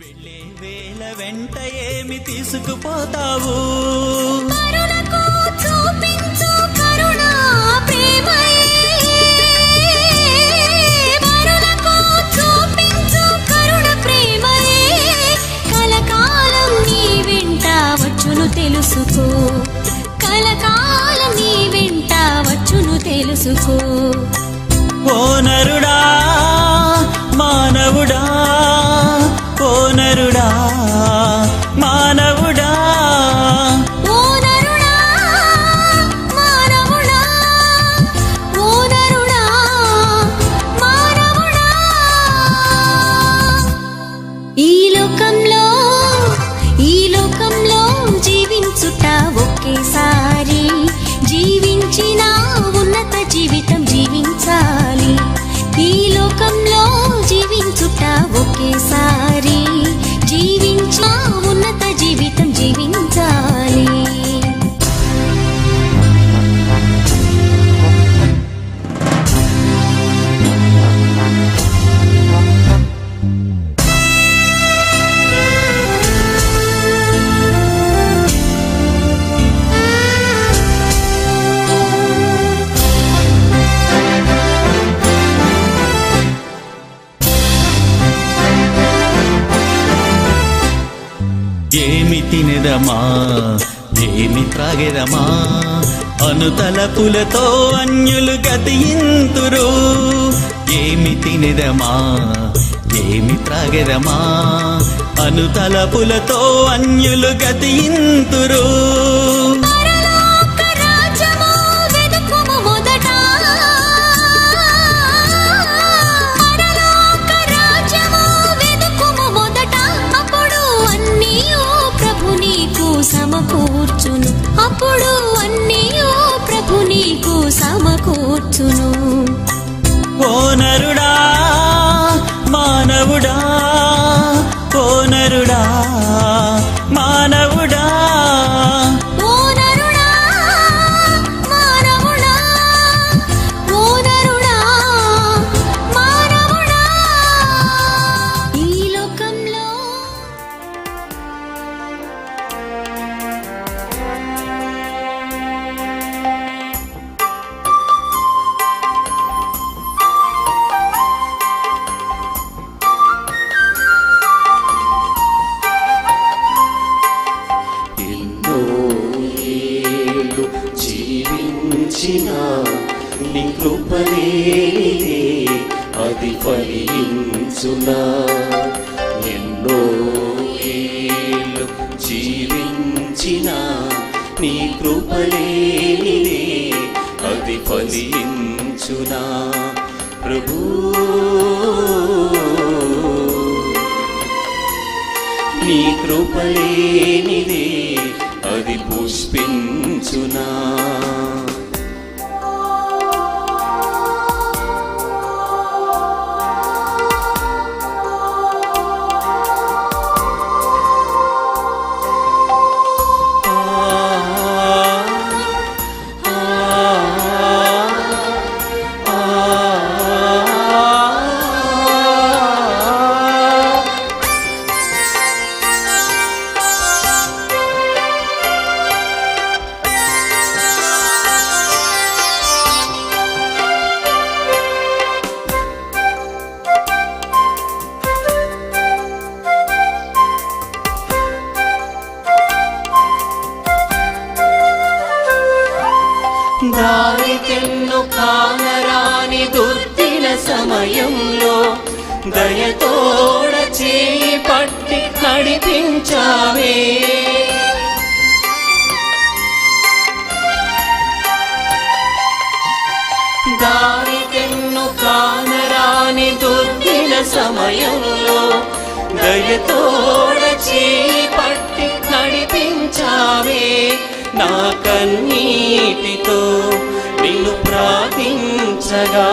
వెళ్ళే వేళ వెంట ఏమి తీసుకుపోతావు? కరుణకు చూపించు కరుణా ప్రేమయే, కరుణకు చూపించు కరుణ ప్రేమయే, కలకాలం నీ వెంట వచ్చును తెలుసుకో, కలకాలం నీ వెంట వచ్చును తెలుసుకో. ఓ నరుడా మానవుడా, ఓ నరుడా మానవుడా, ఓ నరుడా మానవుడా, ఓ నరుడా మానవుడా. ఈ లోకంలో జీవించుట ఒకేసారి, జీవించిన ఉన్నత జీవితం జీవించాలి. ఈ లోకంలో జీవించుట ఒకేసారి, జీవించిన ఉన్నత జీవితం జీవించాలి. ఏమి తినెదమా ఏమి త్రాగెదమా, అనుతలపులతో అన్యులు గతియింతురు. ఏమి తినెదమా ఏమి త్రాగెదమా, అనుతలపులతో అన్యులు గతియింతురు. పరలోక రాజ్యము వెదుకుము మొదట, పరలోక రాజ్యము వెదుకుము మొదట, అప్పుడు అన్నీయు ప్రభు నీకు సమకూర్చును, అప్పుడు అన్నీయు ప్రభు నీకు సమకూర్చును. ఓ నరుడా మానవుడా, ఓ నరుడా మానవుడా, ఓ నరుడా మానవుడా, ఓ నరుడా మానవుడా. ఈ లోకంలో ఎన్నో ఏళ్ళు జీవించిన నీ కృపలేనిదే అది ఫలించునా. ఎన్నో ఏళ్ళు జీవించిన నీ కృపలేనిదే అది ఫలించునా. ప్రభూ నీ కృపలేనిదే అది పుష్పించునా. దారికెన్ను కానరాని దుర్దిన సమయంలో దయతోడ చేయి పట్టి నడిపించావే. దారికెన్ను కానరాని దుర్దిన సమయంలో దయతోడ చేయి పట్టి నడిపించావే. నా కన్నీటితో నిన్ను ప్రార్థించగా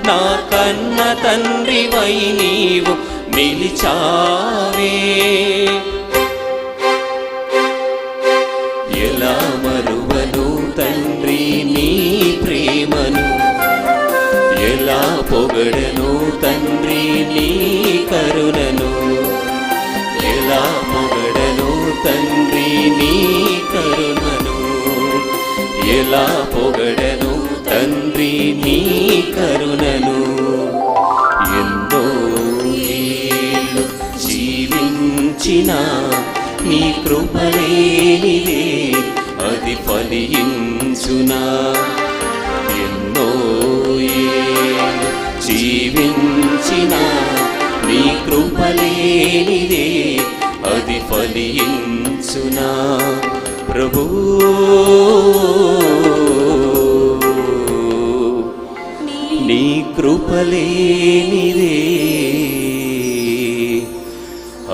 నా కన్న తండ్రివై నీవు నిలిచావే. ఎలా మరువను తండ్రి నీ ప్రేమను, ఎలా పొగడను తండ్రి నీ కరుణను. నీ కరుణను, ఎలా పొగడను తండ్రి నీ కరుణను. ఎన్నో ఏళ్ళు జీవించిన నీ కృపలేనిదే అది ఫలించునా. ఎన్నో ఏళ్ళు జీవించిన నీ కృపలేనిదే అది ఫలించునా. ప్రభూ నీ కృపలేనిదే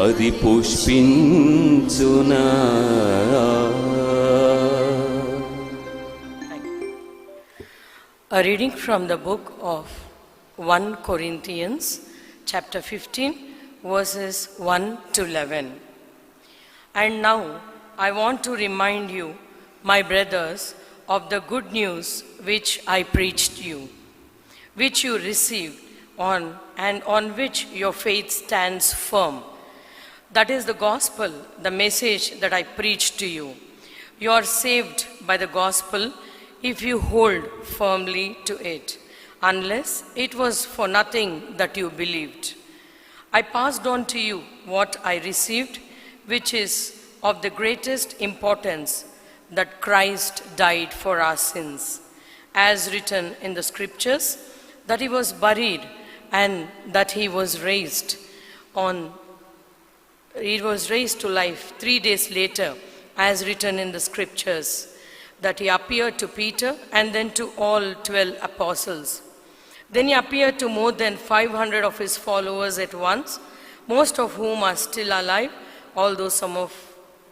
అది పుష్పించునా. A reading from the book of 1 Corinthians, chapter 15, verses 1 to 11. And now I want to remind you, my brothers, of the good news which I preached you, which you received and on which your faith stands firm. That is the gospel, the message that I preached to you. You are saved by the gospel if you hold firmly to it, unless it was for nothing that you believed. I passed on to you what I received, which is of the greatest importance, that Christ died for our sins, as written in the scriptures, that he was buried and that he was raised to life 3 days later, as written in the scriptures, that he appeared to Peter and then to all 12 apostles. Then he appeared to more than 500 of his followers at once, most of whom are still alive, although some of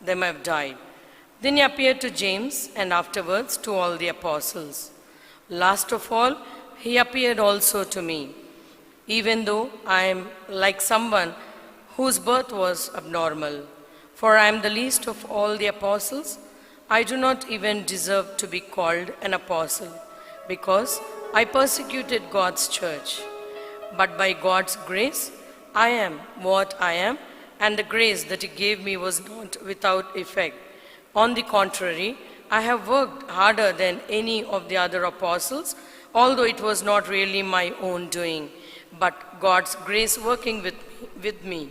them have died. Then he appeared to James and afterwards to all the apostles. Last of all, he appeared also to me, even though I am like someone whose birth was abnormal. For I am the least of all the apostles. I do not even deserve to be called an apostle, because I persecuted God's church. But by God's grace, I am what I am, and the grace that he gave me was not without effect. On the contrary, I have worked harder than any of the other apostles, although it was not really my own doing, but God's grace working with me.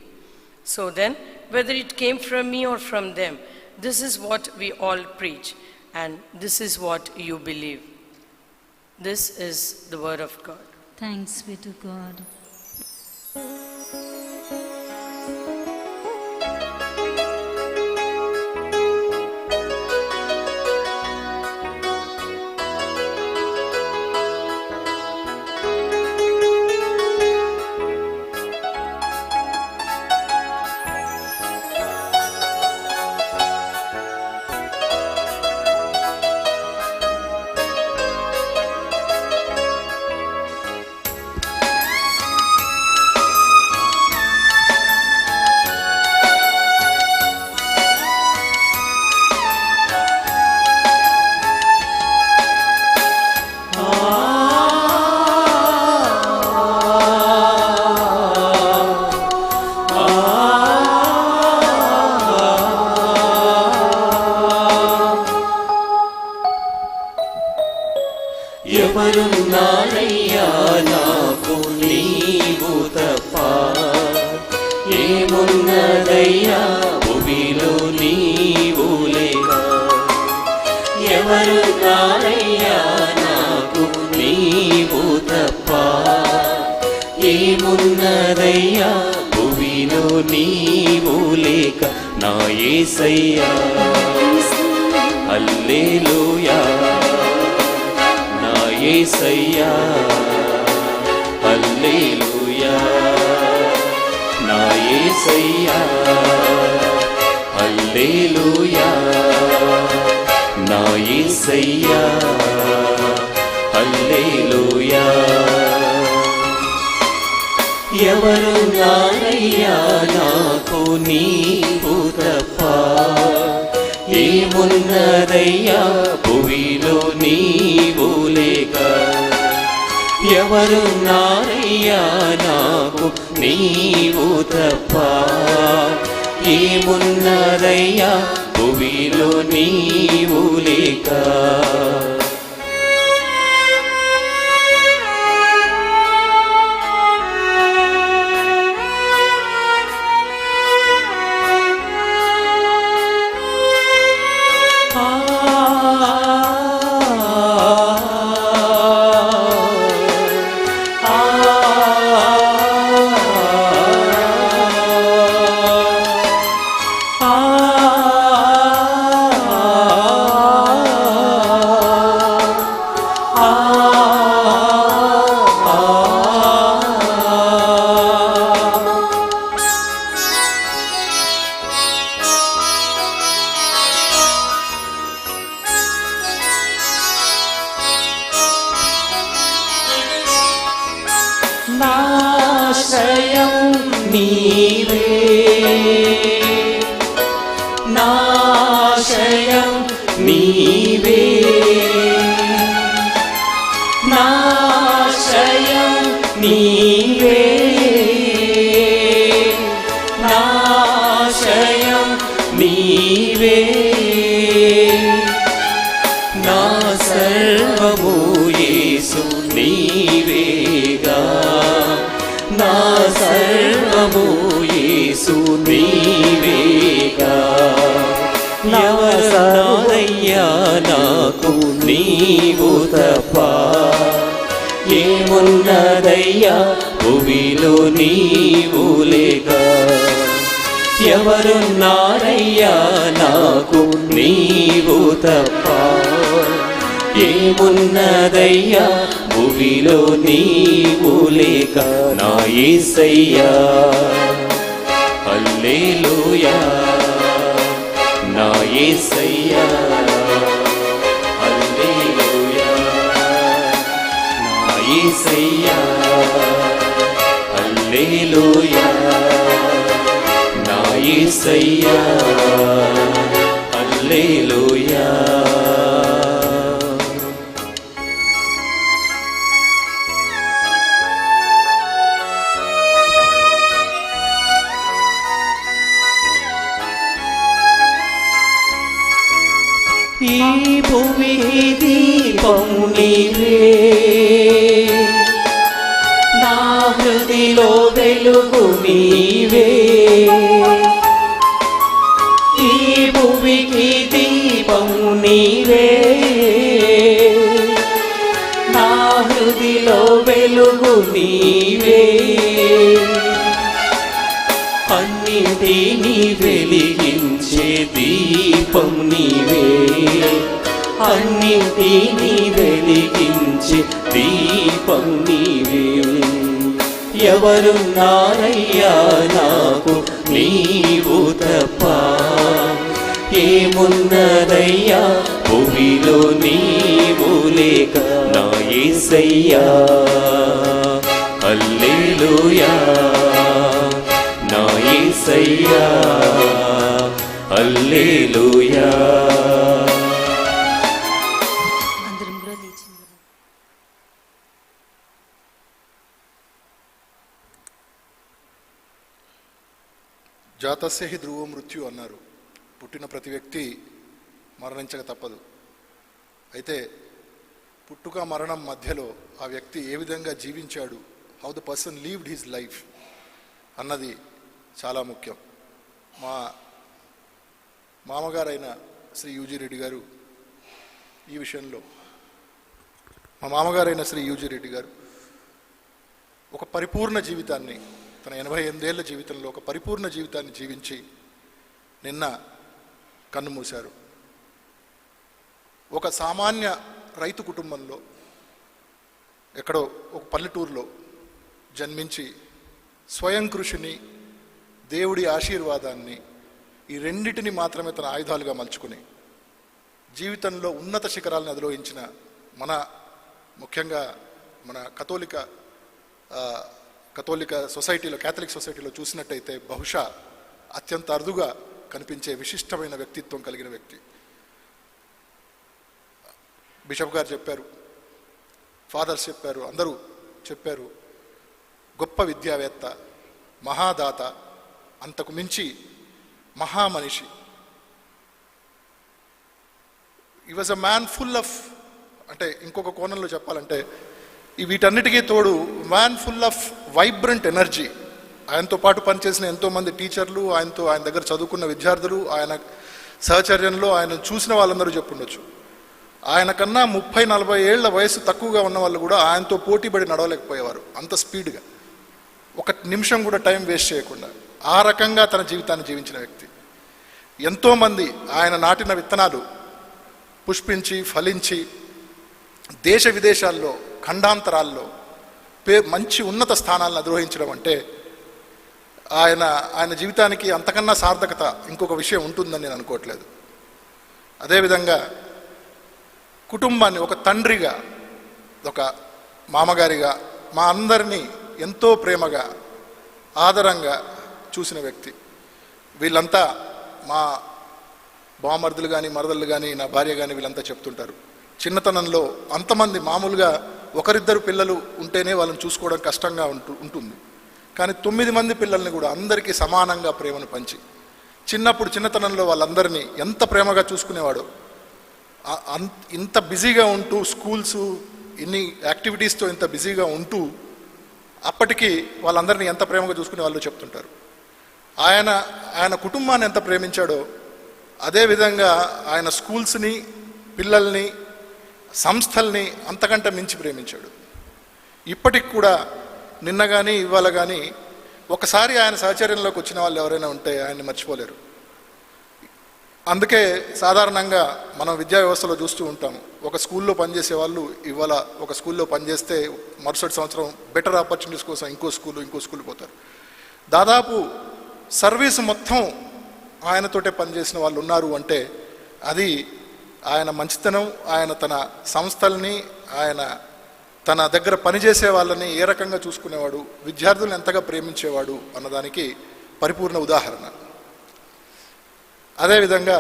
So then, whether it came from me or from them, this is what we all preach, and this is what you believe. This is the word of God. Thanks be to God. ఎవరున్నారయ్యా నాకు నీవు తప్ప, ఏమున్నదయ్యా భూమిలో నీవు లేక. ఎవరున్నారయ్యా నాకు నీవు తప్ప, ఏమున్నదయ్యా భూమిలో నీవు లేక. నా యేసయ్యా హల్లెలూయా, యేసయ్యా హల్లెలూయా, నా యేసయ్యా హల్లెలూయా, నా యేసయ్యా హల్లెలూయా. ఎవరున్నారయ్యా నాకు నీవు తప్ప, ఏమున్నదయ్యా భూమిలో నీవు లేక. ఎవరున్నారయ్యా నాకు నీవు తప్ప, ఏమున్నదయ్యా భువిలో నీవు లేక. నాశ్రయం నీవే, నాశ్రయం నీవే, నాశ్రయం నీవే, నాశ్రయం నీవే, నా సర్వము యేసు నీవేగా, నా సర్వము యేసు నీవేగా. ఎవరయ్యా నాకు నీవు తప్ప, ఏమున్నదయ్యా భువిలో నీవు లేక. ఎవరున్నారయ్యా నాకు నీవు తప్ప, ఏమున్నదయ్యా భువిలో నీవు లేక. నా యేసయ్యా హల్లెలూయా, నా యేసయ్యా హల్లెలూయా, నా యేసయ్యా హల్లెలూయా, నా యేసయ్యా హల్లెలూయా. ఈ భూమి దీపము నీవే, నా హృదిలో వెలుగు నీవే. ఈ భూమికి దీపము నీవే, నా హృదిలో వెలుగు నీవే. అన్నిటినీ వెలిగించే దీపం నీవే, అన్నిటినీ వెలిగించే దీపం నీవే. ఎవరున్నారయ్యా నాకు నీవు తప్ప, ఏమున్నదయ్యా భువిలో నీవు లేక. నా యేసయ్యా హల్లెలూయా, నా యేసయ్యా హల్లెలూయా. అందరం కూడా లేచి జాతస్య హి ధ్రువ మృత్యు అన్నారు. పుట్టిన ప్రతి వ్యక్తి మరణించక తప్పదు. అయితే పుట్టుక మరణం మధ్యలో ఆ వ్యక్తి ఏ విధంగా జీవించాడు, how the person లీవ్డ్ his life అన్నది చాలా ముఖ్యం. మా మామగారైన శ్రీ యూజీ రెడ్డి గారు ఈ విషయంలో, మా మామగారైన శ్రీ యూజీ రెడ్డి గారు ఒక పరిపూర్ణ జీవితాన్ని, తన 88 ఏళ్ల జీవితంలో ఒక పరిపూర్ణ జీవితాన్ని జీవించి నిన్న కన్నుమూశారు. ఒక సామాన్య రైతు కుటుంబంలో ఎక్కడో ఒక పల్లెటూరులో జన్మించి స్వయం కృషిని, దేవుడి ఆశీర్వాదాన్ని, ఈ రెండిటిని మాత్రమే తన ఆయుధాలుగా మలుచుకుని జీవితంలో ఉన్నత శిఖరాలను అధిరోహించిన మన, ముఖ్యంగా మన కథోలిక సొసైటీలో, క్యాథలిక్ సొసైటీలో చూసినట్టయితే బహుశా అత్యంత అరుదుగా కనిపించే విశిష్టమైన వ్యక్తిత్వం కలిగిన వ్యక్తి. బిషప్ గారు చెప్పారు, ఫాదర్స్ చెప్పారు, అందరూ చెప్పారు, గొప్ప విద్యావేత్త, మహాదాత, అంతకు మించి మహామనిషి. ఈ was a man full of, అంటే ఇంకొక కోణంలో చెప్పాలంటే వీటన్నిటికీ తోడు man full of vibrant energy. ఆయనతో పాటు పనిచేసిన ఎంతోమంది టీచర్లు, ఆయన దగ్గర చదువుకున్న విద్యార్థులు, ఆయన సహచర్యంలో ఆయన చూసిన వాళ్ళందరూ చెప్పుండొచ్చు, ఆయన కన్నా 30-40 ఏళ్ల వయసు తక్కువగా ఉన్న వాళ్ళు కూడా ఆయనతో పోటీపడి నడవలేకపోయేవారు అంత స్పీడ్గా, ఒక నిమిషం కూడా టైం వేస్ట్ చేయకుండా. ఆ రకంగా తన జీవితాన్ని జీవించిన వ్యక్తి. ఎంతోమంది ఆయన నాటిన విత్తనాలు పుష్పించి ఫలించి దేశ విదేశాల్లో ఖండాంతరాల్లో మంచి ఉన్నత స్థానాలను అధిరోహించడం అంటే ఆయన జీవితానికి అంతకన్నా సార్థకత ఇంకొక విషయం ఉంటుందని నేను అనుకోవట్లేదు. అదేవిధంగా కుటుంబాన్ని ఒక తండ్రిగా, ఒక మామగారిగా, మా అందరినీ ఎంతో ప్రేమగా ఆదరంగా చూసిన వ్యక్తి. వీళ్ళంతా మా బామర్దులు కానీ మరదళ్ళు కానీ నా భార్య కానీ వీళ్ళంతా చెప్తుంటారు, చిన్నతనంలో అంతమంది మామూలుగా ఒకరిద్దరు పిల్లలు ఉంటేనే వాళ్ళని చూసుకోవడం కష్టంగా ఉంటుంది, కానీ 9 మంది పిల్లల్ని కూడా అందరికీ సమానంగా ప్రేమను పంచి చిన్నతనంలో వాళ్ళందరినీ ఎంత ప్రేమగా చూసుకునేవాడో. ఇంత బిజీగా ఉంటూ స్కూల్స్ ఇన్ని యాక్టివిటీస్తో ఇంత బిజీగా ఉంటూ అప్పటికి వాళ్ళందరినీ ఎంత ప్రేమగా చూసుకునే వాళ్ళు చెప్తుంటారు. ఆయన కుటుంబాన్ని ఎంత ప్రేమించాడో అదేవిధంగా ఆయన స్కూల్స్ని, పిల్లల్ని, సంస్థల్ని అంతకంటే మించి ప్రేమించాడు. ఇప్పటికి కూడా నిన్న కానీ ఇవాళ కానీ ఒకసారి ఆయన సహచర్యంలోకి వచ్చిన వాళ్ళు ఎవరైనా ఉంటే ఆయన్ని మర్చిపోలేరు. అందుకే సాధారణంగా మనం విద్యా వ్యవస్థలో చూస్తూ ఉంటాం, ఒక స్కూల్లో పనిచేసే వాళ్ళు ఇవాళ ఒక స్కూల్లో పనిచేస్తే మరుసటి సంవత్సరం బెటర్ ఆపర్చునిటీస్ కోసం ఇంకో స్కూల్ పోతారు. దాదాపు సర్వీస్ మొత్తం ఆయనతోటే పనిచేసిన వాళ్ళు ఉన్నారు అంటే అది ఆయన మంచితనం, ఆయన తన సంస్థల్ని, ఆయన తన దగ్గర పనిచేసే వాళ్ళని ఏ రకంగా చూసుకునేవాడు, విద్యార్థులను ఎంతగా ప్రేమించేవాడు అన్నదానికి పరిపూర్ణ ఉదాహరణ. అదేవిధంగా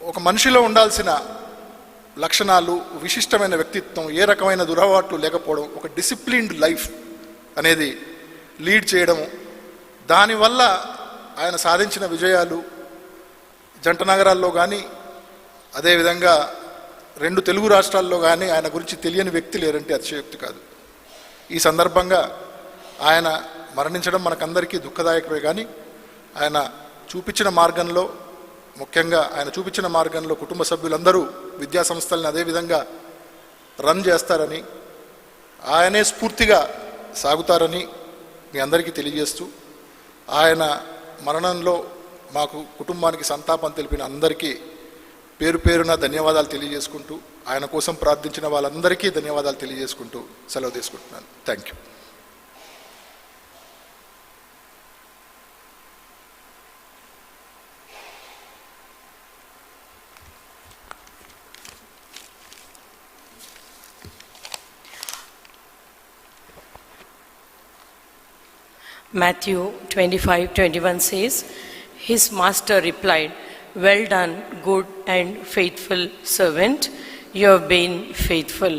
ఒక మనిషిలో ఉండాల్సిన లక్షణాలు, విశిష్టమైన వ్యక్తిత్వం, ఏ రకమైన దురలవాట్లు లేకపోవడం, ఒక డిసిప్లిన్డ్ లైఫ్ అనేది లీడ్ చేయడము, దానివల్ల ఆయన సాధించిన విజయాలు జంట నగరాల్లో కానీ అదేవిధంగా 2 తెలుగు రాష్ట్రాల్లో కానీ ఆయన గురించి తెలియని వ్యక్తి లేరంటే అతిశయోక్తి కాదు. ఈ సందర్భంగా ఆయన మరణించడం మనకందరికీ దుఃఖదాయకమే, కానీ ఆయన చూపించిన మార్గంలో, ముఖ్యంగా ఆయన చూపించిన మార్గంలో కుటుంబ సభ్యులందరూ విద్యా సంస్థల్ని అదేవిధంగా రన్ చేస్తారని, ఆయనే స్ఫూర్తిగా సాగుతారని మీ అందరికీ తెలియజేస్తూ, ఆయన మరణంలో మాకు కుటుంబానికి సంతాపం తెలిపిన అందరికీ పేరు పేరున ధన్యవాదాలు తెలియజేసుకుంటూ, ఆయన కోసం ప్రార్థించిన వాళ్ళందరికీ ధన్యవాదాలు తెలియజేసుకుంటూ సెలవు తీసుకుంటున్నాను. Thank you. Matthew 25:21 says, his master replied, "Well done, good and faithful servant. You have been faithful."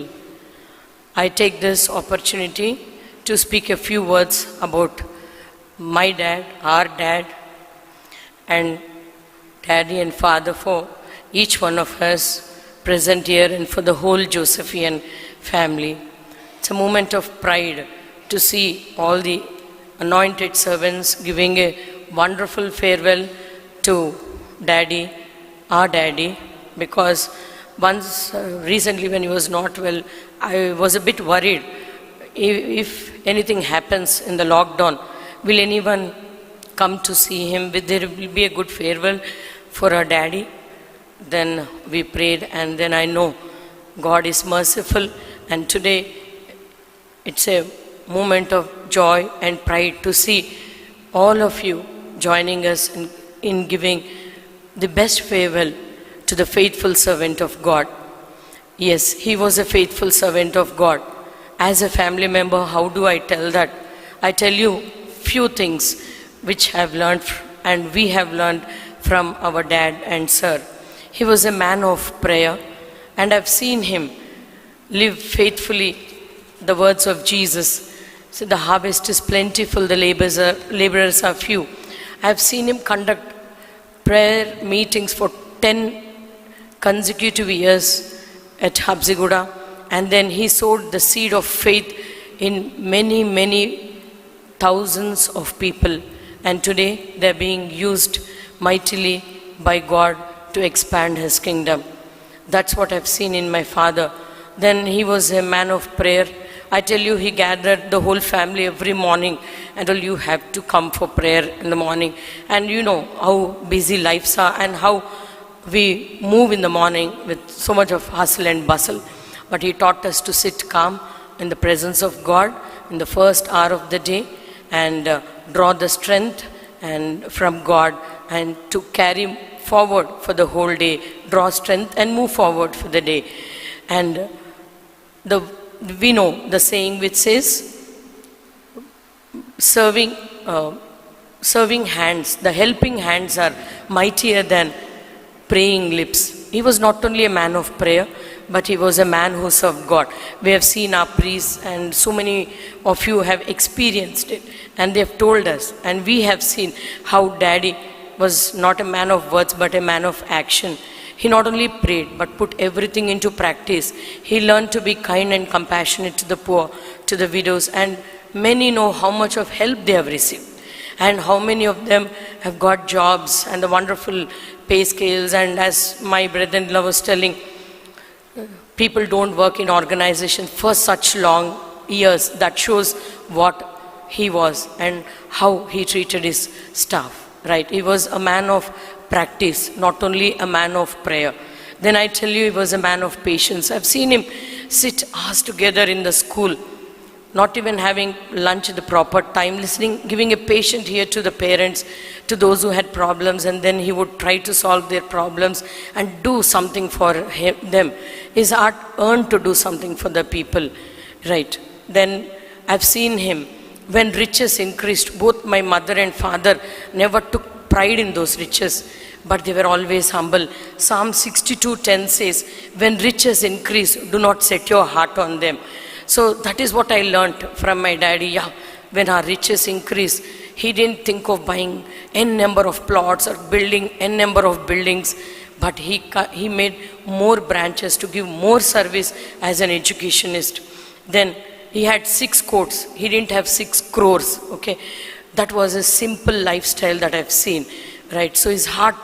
I take this opportunity to speak a few words about my dad, our dad, and daddy and father for each one of us present here and for the whole Josephian family. It's a moment of pride to see all the anointed servants giving a wonderful farewell to daddy, our daddy, because once recently when he was not well, I was a bit worried. If anything happens in the lockdown, will anyone come to see him? Will there be a good farewell for our daddy? Then we prayed, and then I know God is merciful, and today it's a moment of joy and pride to see all of you joining us in giving the best farewell to the faithful servant of God. Yes, he was a faithful servant of God. As a family member, how do I tell that? I tell you few things which I have learned and we have learned from our dad and sir. He was a man of prayer, and I've seen him live faithfully the words of Jesus. So the harvest is plentiful, the laborers are few. I have seen him conduct prayer meetings for 10 consecutive years at Habsiguda, and then he sowed the seed of faith in many, many thousands of people, and today they're being used mightily by God to expand His kingdom. That's what I've seen in my father. Then he was a man of prayer. I tell you, he gathered the whole family every morning and told, you have to come for prayer in the morning. And you know how busy lives are and how we move in the morning with so much of hustle and bustle. But he taught us to sit calm in the presence of God in the first hour of the day and draw the strength and from God and to carry forward for the whole day, draw strength and move forward for the day. And we know the saying which says, serving hands, the helping hands are mightier than praying lips. He was not only a man of prayer, but he was a man who served God. We have seen our priests, and so many of you have experienced it, and they have told us, and we have seen how Daddy was not a man of words, but a man of action. He not only prayed, but put everything into practice. He learned to be kind and compassionate to the poor, to the widows, and many know how much of help they have received, and how many of them have got jobs and the wonderful pay scales. And as my brother-in-law was telling, people don't work in organization for such long years. That shows what he was and how he treated his staff, right? He was a man of practice, not only a man of prayer. Then I tell you, he was a man of patience. I've seen him sit hours together in the school, not even having lunch at the proper time, listening, giving a patient ear to the parents, to those who had problems, and then he would try to solve their problems and do something for them. His heart earned to do something for the people, right? Then I've seen him, when riches increased, both my mother and father never took pride in those riches, but they were always humble. Psalm 62:10 says, when riches increase, do not set your heart on them. So that is what I learned from my daddy. Yeah, when our riches increase, he didn't think of buying n number of plots or building n number of buildings, but he made more branches to give more service as an educationist. Then he had 6 courts. He didn't have 6 crores, okay? That was a simple lifestyle that I've seen, right? So his heart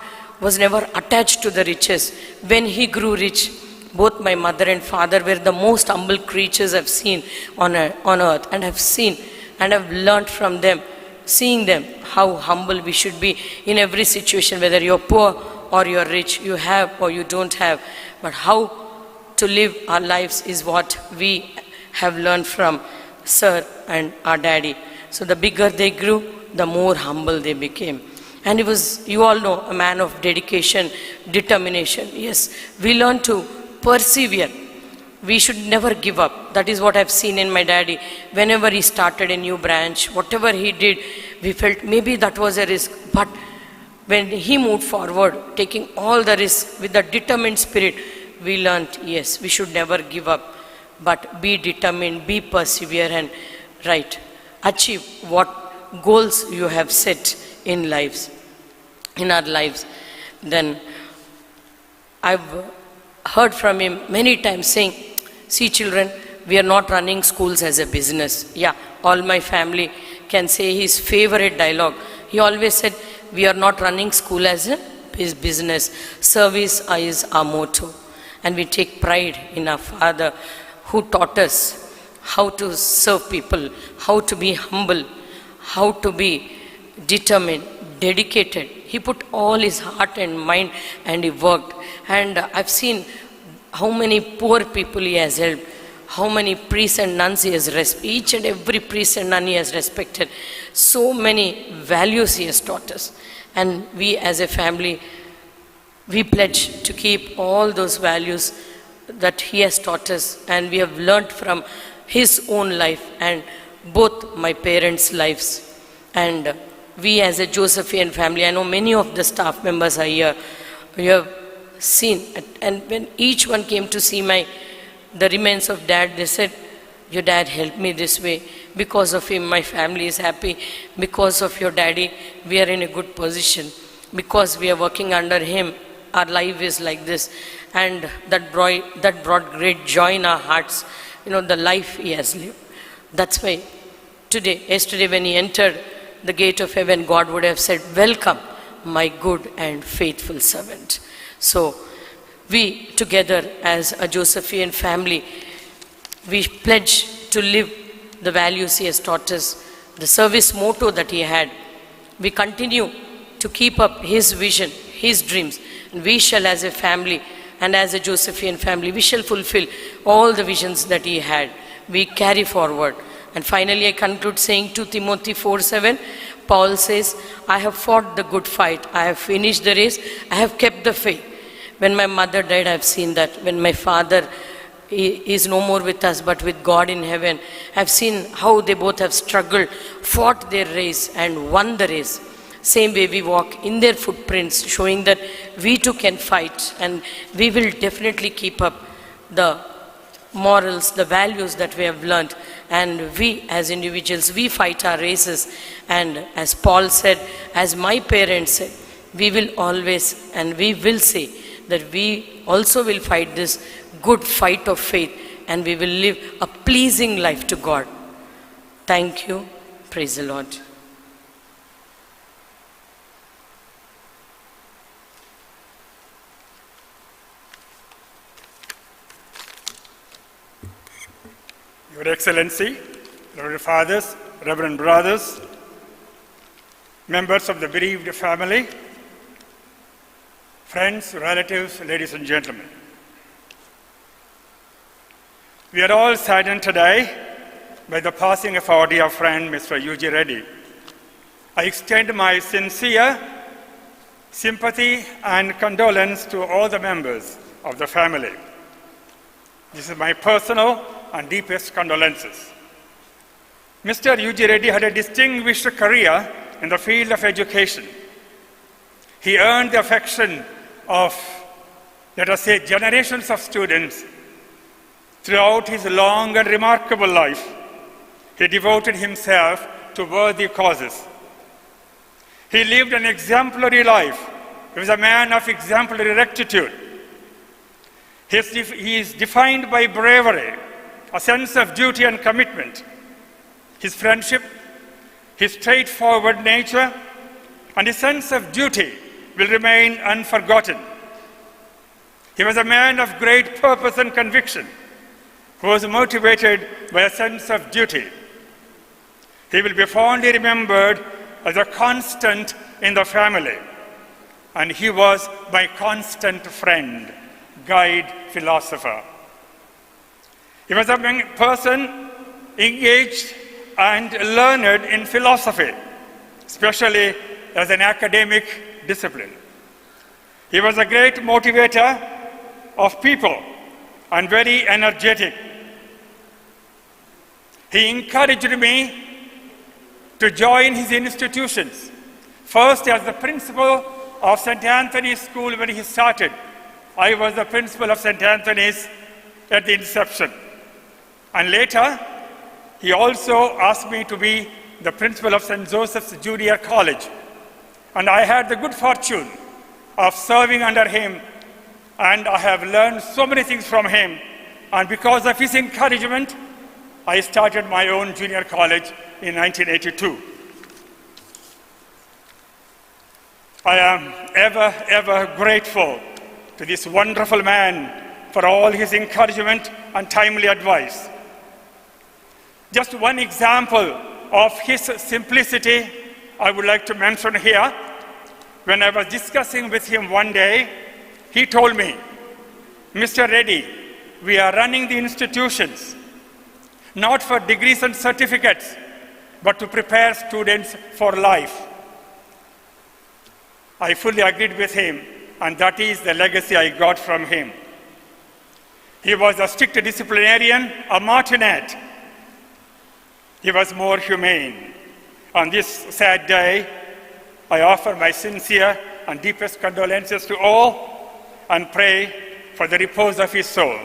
was never attached to the riches. When he grew rich, both my mother and father were the most humble creatures I've seen on earth. And I've seen and I've learned from them, seeing them, how humble we should be in every situation, whether you're poor or you're rich, you have or you don't have. But how to live our lives is what we have learned from Sir and our daddy. So the bigger they grew, the more humble they became. And he was, you all know, a man of dedication, determination. Yes, we learned to persevere. We should never give up. That is what I've seen in my daddy. Whenever he started a new branch, whatever he did, we felt maybe that was a risk. But when he moved forward, taking all the risk with a determined spirit, we learned, yes, we should never give up, but be determined, be persevere, and right, achieve what goals you have set in our lives. Then I've heard from him many times saying, see children, we are not running schools as a business. Yeah, all my family can say his favorite dialogue. He always said, we are not running school as a business. Service is our motto. And we take pride in our father who taught us how to serve people, how to be humble, how to be determined, dedicated. He put all his heart and mind and he worked. And I've seen how many poor people he has helped, how many priests and nuns he has respected. Each and every priest and nun he has respected. So many values he has taught us. And we as a family, we pledge to keep all those values that he has taught us, and we have learnt from his own life and both my parents' lives. And we as a Josephian family, I know many of the staff members are here, we have seen, and when each one came to see the remains of dad, they said, your dad helped me this way. Because of him, my family is happy. Because of your daddy, we are in a good position. because we are working under him, our life is like this. And that brought great joy in our hearts, the life he has lived. That's why yesterday when he entered the gate of heaven, God would have said, "Welcome, my good and faithful servant." So we together as a Josephian family, we pledge to live the values he has taught us, the service motto that he had. We continue to keep up his vision, his dreams, and we shall as a family and as a Josephian family, we shall fulfill all the visions that he had. We carry forward. And finally I conclude saying 2 Timothy 4:7, Paul says, "I have fought the good fight, I have finished the race, I have kept the faith." When my mother died, I have seen that. When my father is no more with us, but with God in heaven, I have seen how they both have struggled, fought their race and won the race. Same way we walk in their footprints, showing that we too can fight, and we will definitely keep up the morals, the values that we have learned. And we as individuals, we fight our races. And as Paul said, as my parents said, we will always and we will say that we also will fight this good fight of faith, and we will live a pleasing life to God. Thank you. Praise the Lord. Your Excellency, Reverend Fathers, Reverend Brothers, members of the bereaved family, friends, relatives, ladies and gentlemen. We are all saddened today by the passing of our dear friend, Mr. U.G. Reddy. I extend my sincere sympathy and condolence to all the members of the family. This is my personal and deepest condolences. Mr. U.G. Reddy had a distinguished career in the field of education. He earned the affection of, let us say, generations of students. Throughout his long and remarkable life, he devoted himself to worthy causes. He lived an exemplary life. He was a man of exemplary rectitude. He is defined by bravery, a sense of duty and commitment. His friendship, his straightforward nature, and his sense of duty will remain unforgotten. He was a man of great purpose and conviction, who was motivated by a sense of duty. He will be fondly remembered as a constant in the family, and he was my constant friend, guide, philosopher. He was a person engaged and learned in philosophy, especially as an academic discipline. He was a great motivator of people and very energetic. He encouraged me to join his institutions, first as the principal of St. Anthony's School when he started. I was the principal of St. Anthony's at the inception. And later, he also asked me to be the principal of St. Joseph's Junior College. And I had the good fortune of serving under him, and I have learned so many things from him. And because of his encouragement, I started my own junior college in 1982. I am ever grateful to this wonderful man for all his encouragement and timely advice. Just one example of his simplicity I would like to mention here. When I was discussing with him one day, he told me, "Mr. Reddy, we are running the institutions not for degrees and certificates, but to prepare students for life." I fully agreed with him, and that is the legacy I got from him. He was a strict disciplinarian, a martinet. He was more humane. On this sad day, I offer my sincere and deepest condolences to all and pray for the repose of his soul.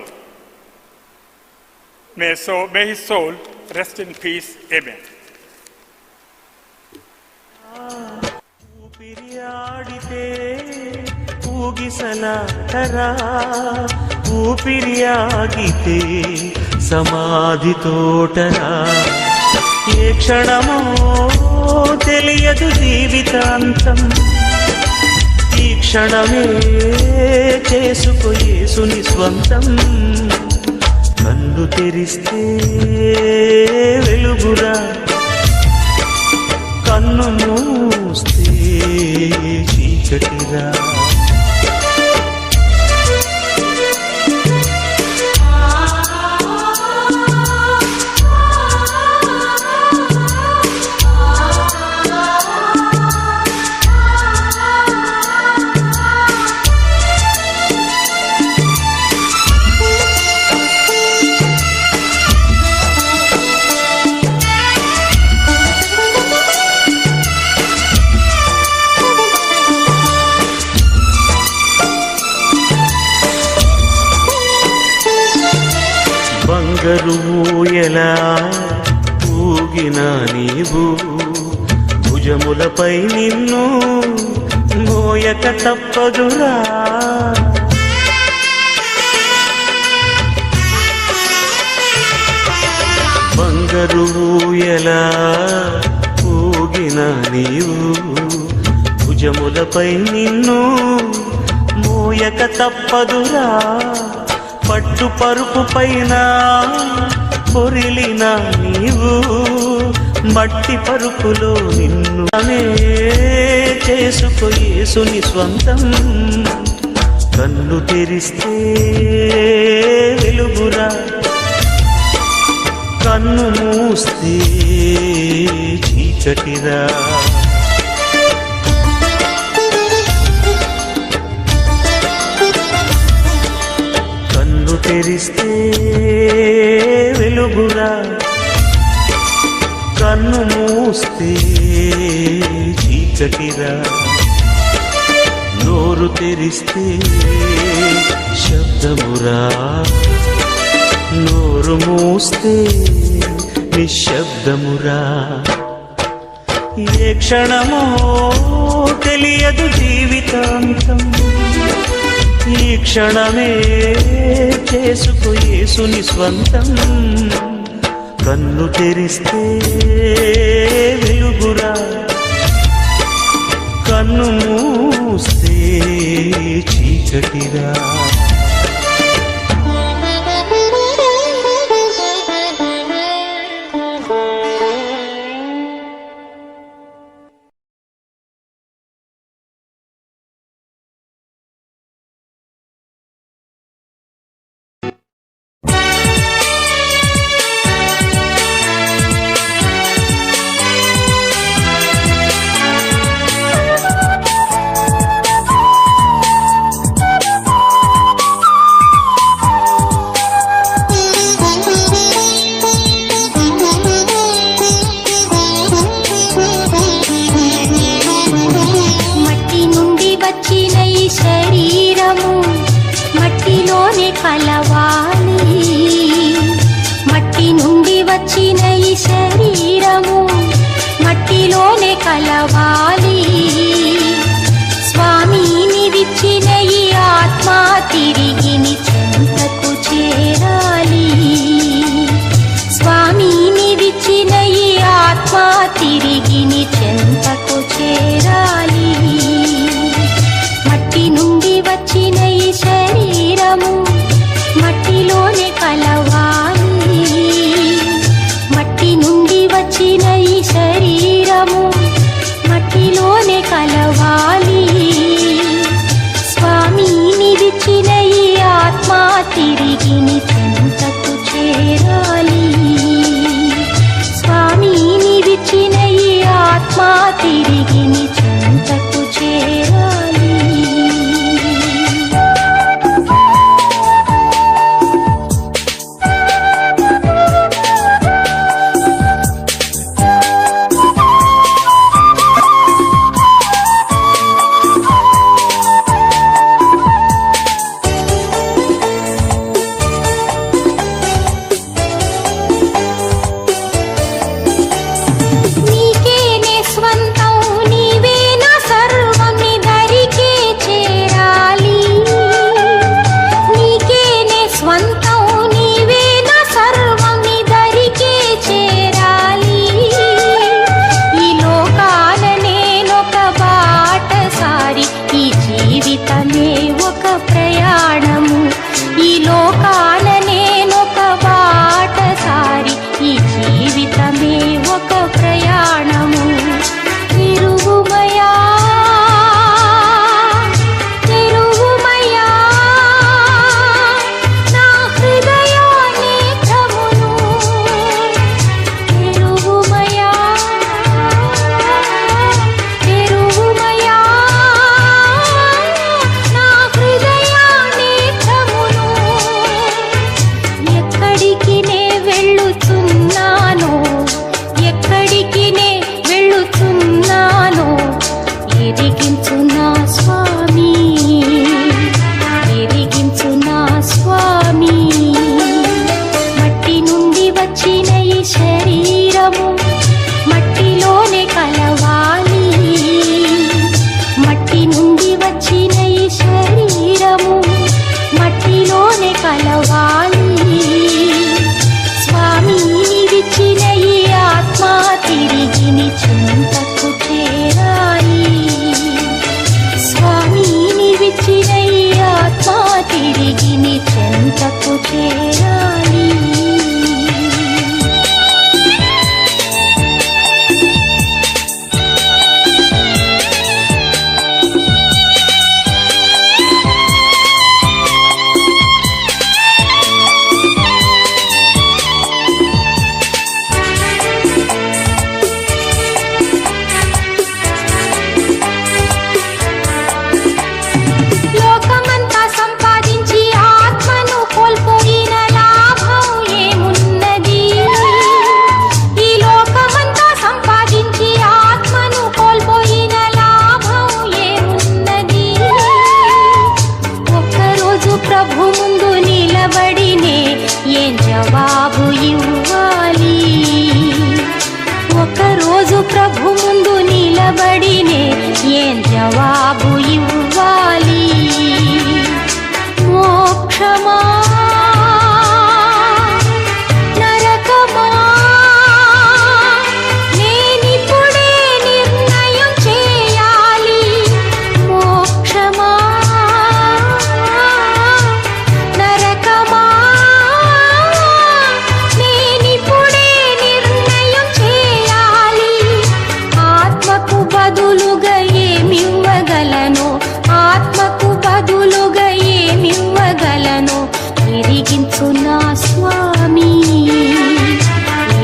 May his soul rest in peace. Amen. ఊపిరి ఆడితే ಊಗಿಸಲಾಟರ ಊಪಿರಿಯಾಗಿತೆ సమాధి తోటరా ఏ క్షణమో తెలియదు జీవితాంతం ఈ క్షణమే చేసుకో యేసుని స్వంతం కన్ను తెరిస్తే వెలుగురా కన్ను మూస్తే చీకటిరా బంగరుయలా ఊగిన నీవు భుజములపై నిన్ను మోయక తప్పదురా బంగరుయలా ఊగిన నీవు భుజములపై నిన్ను మోయక తప్పదురా పట్టు పరుపు పైన పొరిలిన నీవు మట్టి పరుపులో నిన్ను చేసుకో యేసుని స్వంతం కన్ను తెరిస్తే వెలుగురా కన్ను మూస్తే చీకటిరా తెరిస్తే వెలుగురా కన్ను మూస్తే చీకటిరా నోరు తెరిస్తే శబ్దమురా నోరు మూస్తే నిశ్శబ్దమురా ఏ క్షణమో తెలియదు జీవితాంతం ఈ క్షణమే చేసుకో యేసుని స్వంతం కన్ను తెరిస్తే వెలుగురా కన్ను మూస్తే చీకటిరా కలవాలి స్వామిని విచ్చిన ఈ ఆత్మ తిరిగి నీ చెంతకు చేరాలి స్వామిని విచ్చిన ఈ ఆత్మ తిరిగి నీ చెంతకు చేరాలి మట్టి నుండి వచ్చిన ఈ శరీరము మట్టిలోనే కలవాలి మట్టి నుండి వచ్చిన ఈ శరీరము మట్టిలోనే కలవాలి స్వామిని విచ్చిన ఈ ఆత్మ తిరిగి నీ చెంతకు చేరాలి స్వామిని విచ్చిన ఈ ఆత్మ తిరిగి నీ చెంతకు చేరాలి రోజు ప్రభు ముందు నిలబడినే ఏం జవాబు ఇవ్వాలి? మోక్షమా నరకమా నేనిప్పుడే నిర్ణయం చేయాలి. మోక్షమా నరకమా నేనిప్పుడే నిర్ణయం చేయాలి. ఆత్మకు బదులుగా ఏమివ్వగలను? ఆత్మకు బదులుగా ఏమివ్వగలను? ఎరిగించు నా స్వామి,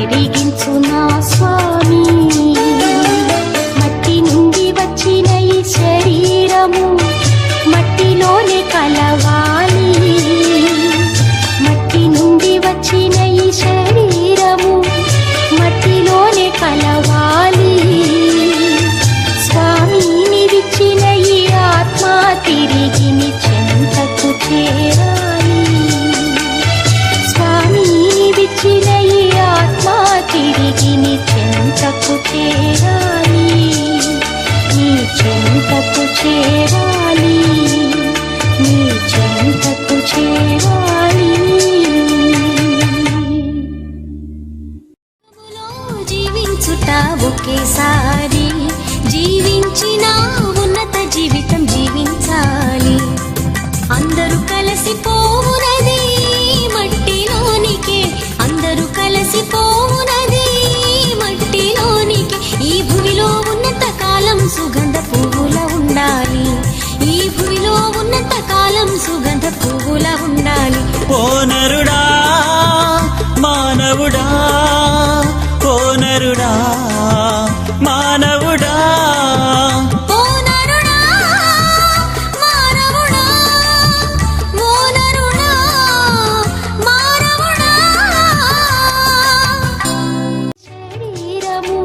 ఎరిగించు నా స్వామి. మట్టి నుండి వచ్చిన ఈ శరీరము మట్టిలోనే కలవాలి. మట్టి నుండి వచ్చిన ఈ శరీరము మట్టిలోనే కలవాలి. స్వామిని విచ్చిన ఈ ఆత్మ తిరిగి నీ చెంతకు చేరాలి. స్వామిని విచ్చిన ఈ ఆత్మ తిరిగి నీ చెంతకు చేరాలి. నీ చెంతకు చేరాలి. నీ చెంతకు చేరాలి. జీవించుట ఒకేసారి, జీవించిన ఉన్నత జీవితం జీవించాలి. అందరూ కలిసిపోవునది మట్టిలోనికే, అందరూ కలిసిపోవునది మట్టిలోనికే. ఈ భూమిలో ఉన్నత కాలం సుగంధ పువ్వుల ఉండాలి. ఈ భూమిలో ఉన్నత కాలం సుగంధ పువ్వుల ఉండాలి. ఓ నరుడా మానవుడా, ఓ నరుడా మానవుడా, ఓ నరుడా మానవుడా, ఓ నరుడా మానవుడా. శరీరము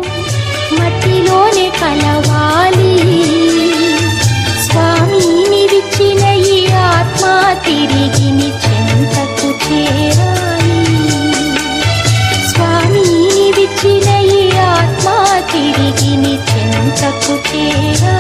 మట్టిలోనే కలవాలి. స్వామిని విచ్చిన ఈ ఆత్మ తిరిగి నీ చెంతకు చేరాలి. స్వామిని విచ్చిన ఈ ఆత్మ తిరిగి నీ చెంతకు చేరాలి.